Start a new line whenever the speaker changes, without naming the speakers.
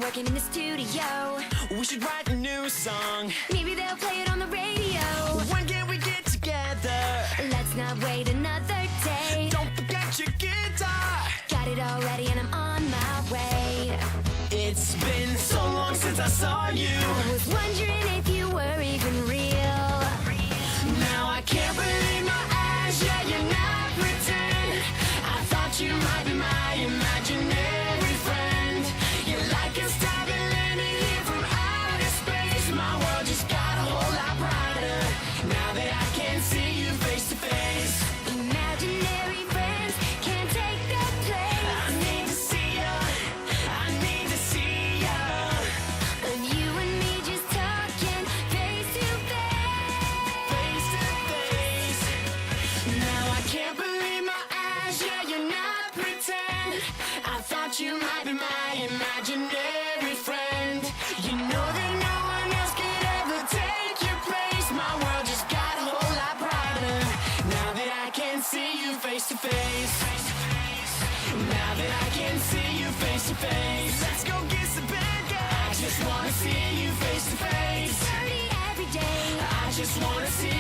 working in the studio.
We should write a new song.
Maybe they'll play it on the radio.
When can we get together?
Let's not wait another day.
Don't forget your guitar.
Got it all ready and I'm on my way.
It's been so long since I saw you.
I was wondering if you were even real.
Now I can't believe my eyes. Yeah, you're not pretend. I thought you might be my imaginary friend. You're like a star that landed here from outer space. My world just got a whole lot brighter now that I can see you face to face.
Imaginary friends can't take their place.
I need to see ya. I need to see ya.
And you and me just talking face to face.
Face to face. Now I can't believe my eyes. Yeah, you're not pretend. I thought you might be my imaginary friend. You know that no one else could ever take your place. My world just got a whole lot brighter now that I can see you face to face. Now that I can see you face to face. Let's go get some bad guys. I just wanna see you face to face.
Dirty every day.
I just wanna see